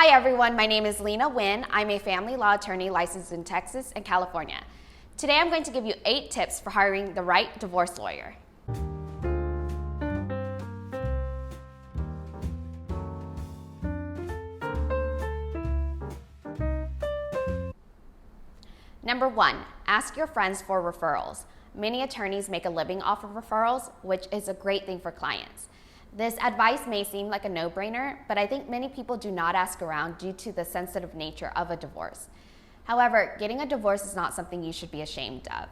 Hi everyone, my name is Lena Nguyen. I'm a family law attorney licensed in Texas and California. Today I'm going to give you 8 tips for hiring the right divorce lawyer. Number 1, ask your friends for referrals. Many attorneys make a living off of referrals, which is a great thing for clients. This advice may seem like a no-brainer, but I think many people do not ask around due to the sensitive nature of a divorce. However, getting a divorce is not something you should be ashamed of.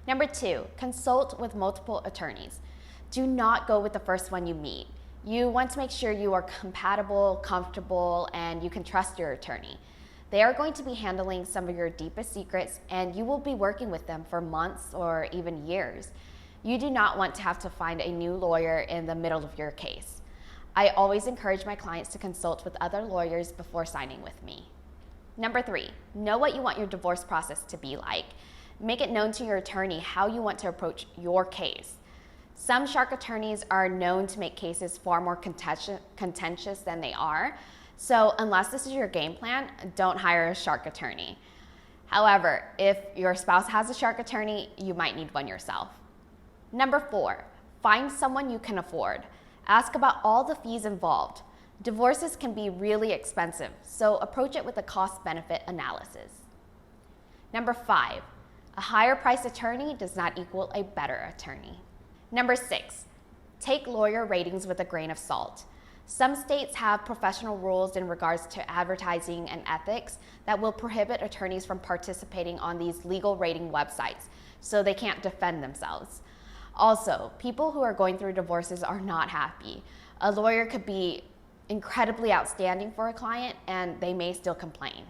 Number 2, consult with multiple attorneys. Do not go with the first one you meet. You want to make sure you are compatible, comfortable, and you can trust your attorney. They are going to be handling some of your deepest secrets, and you will be working with them for months or even years. You do not want to have to find a new lawyer in the middle of your case. I always encourage my clients to consult with other lawyers before signing with me. Number 3, know what you want your divorce process to be like. Make it known to your attorney how you want to approach your case. Some shark attorneys are known to make cases far more contentious than they are. So unless this is your game plan, don't hire a shark attorney. However, if your spouse has a shark attorney, you might need one yourself. Number 4, find someone you can afford. Ask about all the fees involved. Divorces can be really expensive, so approach it with a cost-benefit analysis. Number 5, a higher priced attorney does not equal a better attorney. Number 6, take lawyer ratings with a grain of salt. Some states have professional rules in regards to advertising and ethics that will prohibit attorneys from participating on these legal rating websites, so they can't defend themselves. Also, people who are going through divorces are not happy. A lawyer could be incredibly outstanding for a client and they may still complain.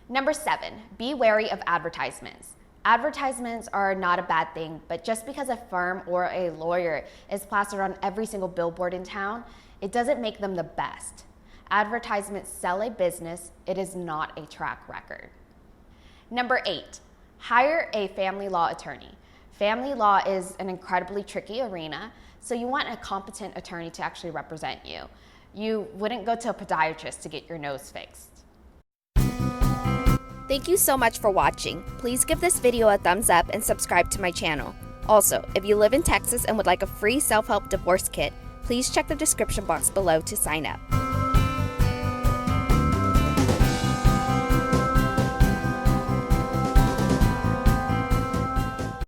Number 7, be wary of advertisements. Advertisements are not a bad thing, but just because a firm or a lawyer is plastered on every single billboard in town, it doesn't make them the best. Advertisements sell a business, it is not a track record. Number 8, hire a family law attorney. Family law is an incredibly tricky arena, so you want a competent attorney to actually represent you. You wouldn't go to a podiatrist to get your nose fixed. Thank you so much for watching. Please give this video a thumbs up and subscribe to my channel. Also, if you live in Texas and would like a free self-help divorce kit, please check the description box below to sign up.